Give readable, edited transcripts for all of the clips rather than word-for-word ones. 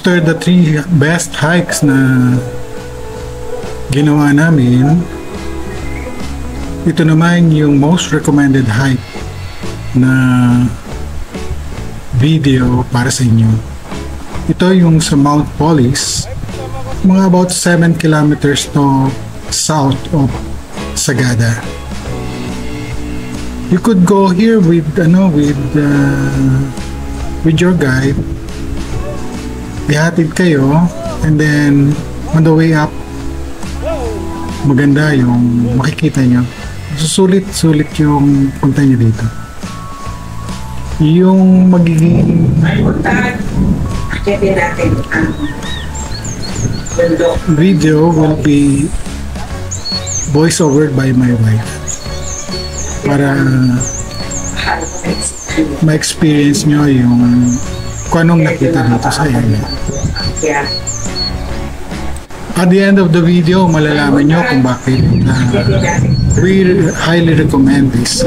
after the 3 best hikes na ginawa namin, ito naman yung most recommended hike na video para sa inyo. Ito yung sa Mount Polis, mga about 7 kilometers to south of Sagada. You could go here with your guide. Ihatid kayo, and then on the way up, maganda yung makikita nyo. Sulit yung punta nyo dito. Yung magiging video will be voice over by my wife para ma-experience nyo yung kung anong nakita dito sa area. At the end of the video, malalaman nyo kung bakit we highly recommend this.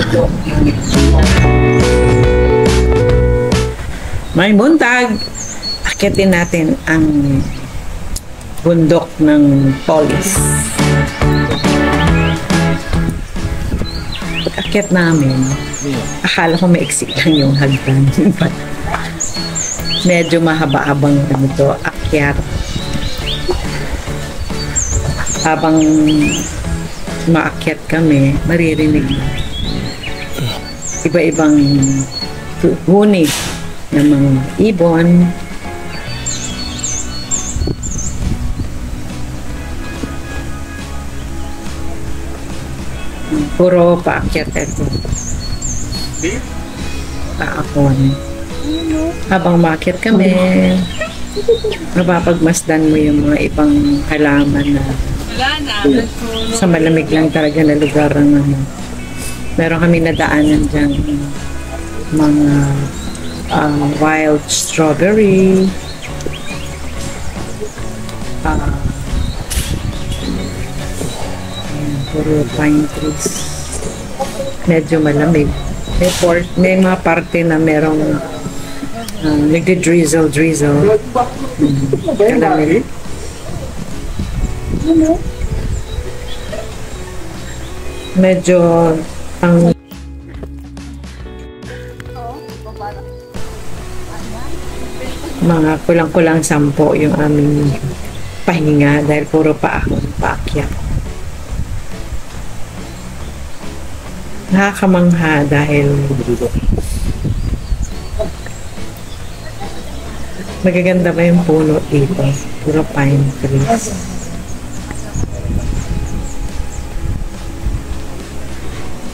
May buntag, akitin natin ang bundok ng Polis. Pag-akit namin, akala ko maiksi lang yung hagdan. Medyo mahaba-habang ito, akyat. Habang maakyat kami, maririnig iba-ibang huni ng mga ibon. Puro paakyat ito. Paakon. Habang maakyat kami, mapapagmasdan mo yung mga ibang halaman na sa malamig lang talaga na lugar ng meron kami nadaanan dyan mga wild strawberry, puro pine trees, medyo malamig. May mga parte na merong nagdi-drizzle malamig. Medyo ang mga kulang-kulang 10 yung aming pahinga dahil puro paahon, paakyat. Nakakamangha dahil magaganda ba yung puno dito? Puro pine trees.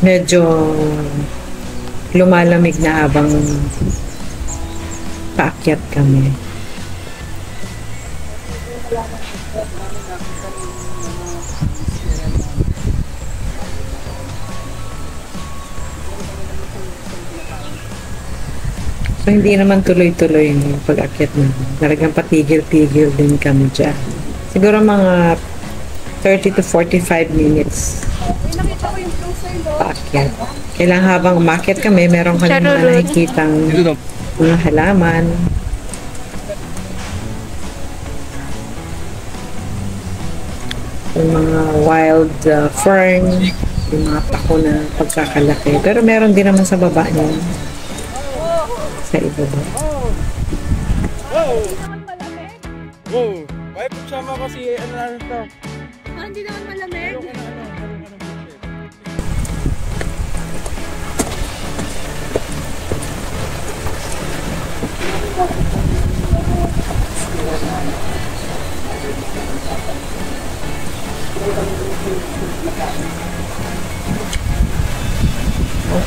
Medyo lumalamig na habang paakyat kami. So, hindi naman tuloy-tuloy yung pag-akyat na. Talagang patigil-tigil din kami dyan. Siguro mga 30 to 45 minutes paakyat. Kailangan habang umakyat kami, meron kami nakikitang mga halaman. Yung mga wild fern, yung mga pako na pagkakalaki. Pero meron din naman sa baba niya. Sa ibaba. Wow! Ay, pagsama ko si ano na ito. Hindi naman malamig.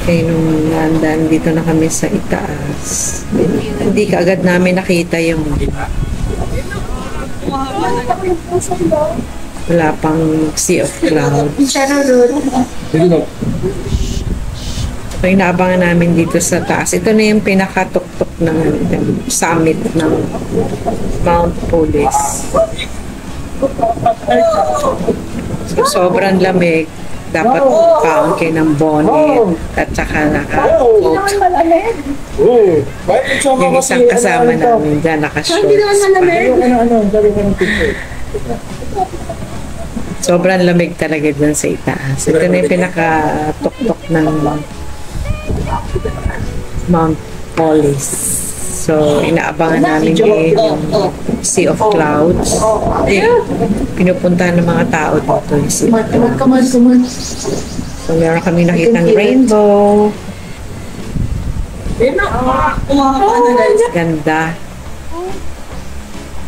Okay, nung nandaan dito na kami sa itaas, hindi kaagad namin nakita yung wala pang sea of clouds. So, inaabangan namin dito sa taas. Ito na yung pinakatuktok ng summit ng Mount Polis. So, sobrang lamig. dapat kaon kayo ng bonnet at saka naka-coat. Yung isang kasama namin dyan, naka-shorts pa. Sobrang lamig talaga dyan sa itaas. Ito na yung pinaka-tuktok ng Mount Polis. So, inaabangan namin yung Sea of Clouds. Pinupuntahan ng mga tao dito yung Sea of Clouds. So, meron kami nakitang rainbow. Ganda.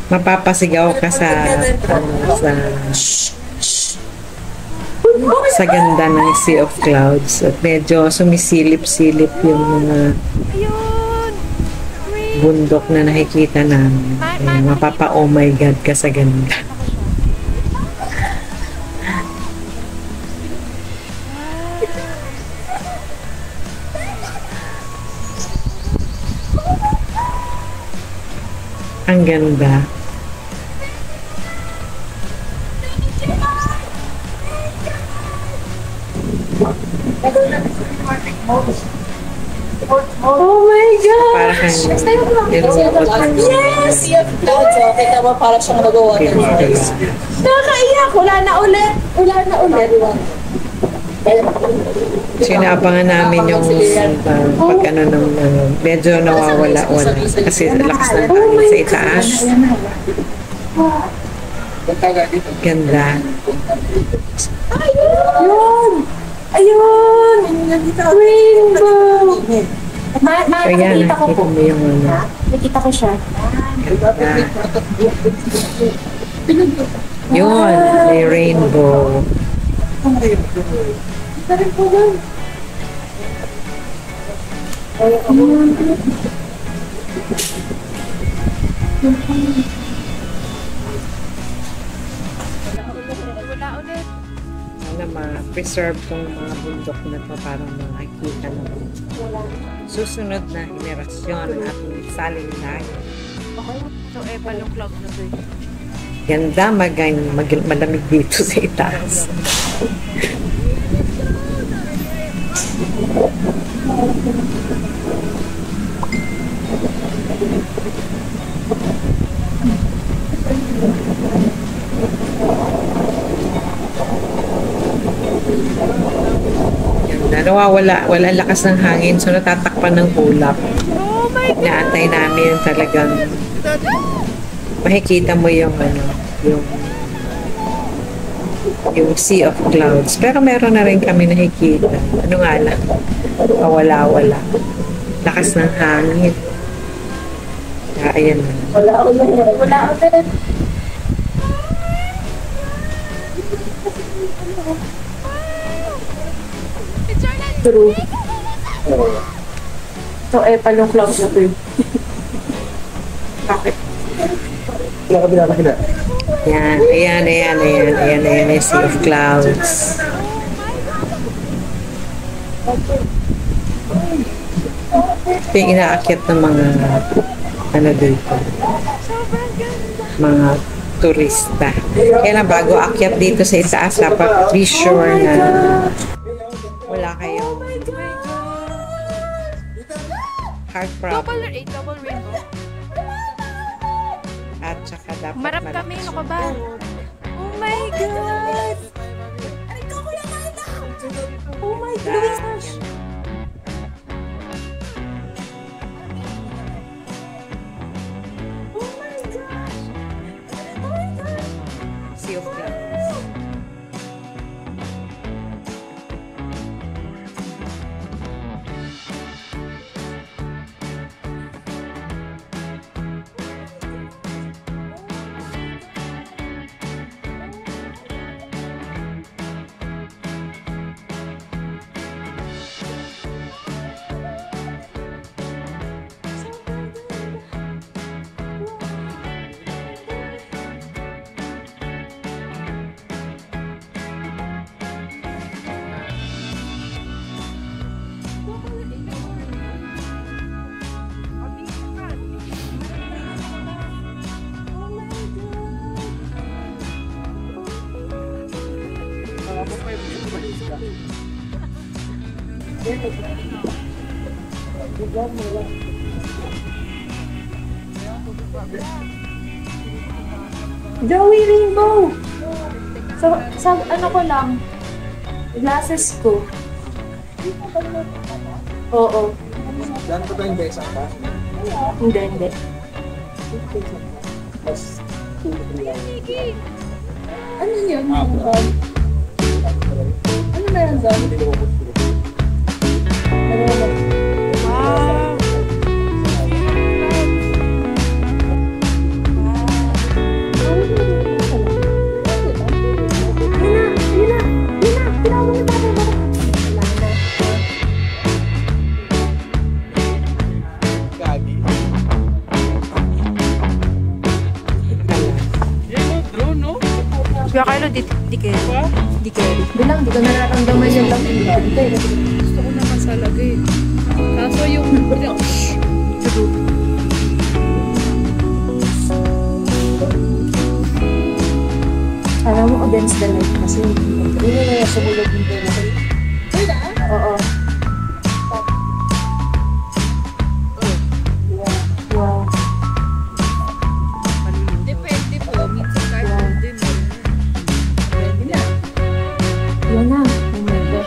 Mapapasigaw ka sa ganda ng Sea of Clouds. At medyo sumisilip-silip yung mga bundok na nakikita namin. Kaya mapapa-oh my God ka sa ganda. Ang ganda. Oh my God! Para kang nilungkot ng Yes! Sea of Clouds. Okay, tama. Para siyang mag-water sports. Nakakaiyak. Wala na ulit. So, inaabangan namin yung pag ano ng medyo nawawala-wala kasi lakas ng hangin sa itaas. Ganda. Ayun! Rainbow! Kaya nakita mo yung ano. Nakita ko siya. Ganda. Yun, may rainbow. Sana ma-preserve tong mga bundok na to para makikita ng susunod na henerasyon ng ating saling lahi. So, palong cloud na to. Ganda, malamig dito sa itaas. Ganda, nawawala, wala lakas ng hangin, so natatakpan ng ulap. Inaantay namin talagang makikita mo yung ano, yung Sea of Clouds. Pero meron na rin kami nakikita. Ano nga lang, wala. Lakas ng hangin. Kaya ayan na. Wala ulit. True. So, palong cloud na to. Bakit? Ayan yung Sea of Clouds. Ito yung inaakyat ng mga ano dito, mga turista. Kaya lang bago akyat dito sa itaas, dapat be sure na wala kayong heart problem. Double rainbow. At saka dapat Marap kami, malakas ano ka yung ba? Oh my God! Oh my dahil. gosh! Sea of Clouds. Joey Rainbow! Sa ano ko lang, glasses ko. Oo. Saan ko tayong besa pa? Hindi, hindi. Ano yun? Ano meron doon? Wow! Gagi. Yan o, drone no? Kaya kayo di kayo. Di kayo. Bilang, di ko nararamdaman yung lang. Gusto ko naman sa lagay. Kaso yung... Alam mo, against the light kasi. Hindi na sumulog yung pera. Oo. Wow. Depende po. Minsan kahit din. Pwede na. Yan na. Oh my God.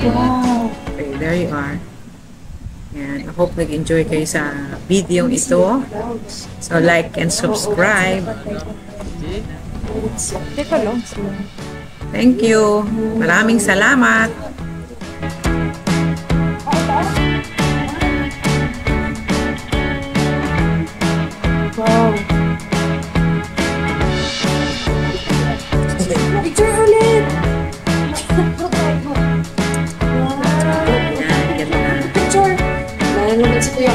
Wow. Okay, there you are. Yan. I hope nag-enjoy kayo sa video ito. So, like and subscribe. Teka lang. Thank you. Maraming salamat. Wow. Picture ulit! Yan, ganda. Picture! Wala naman si Kuya.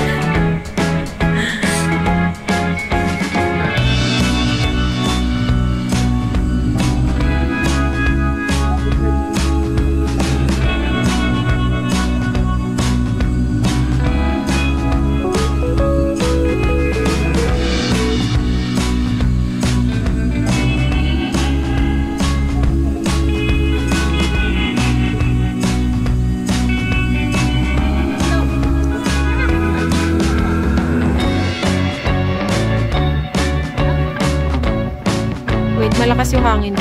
Wait, malakas yung hangin.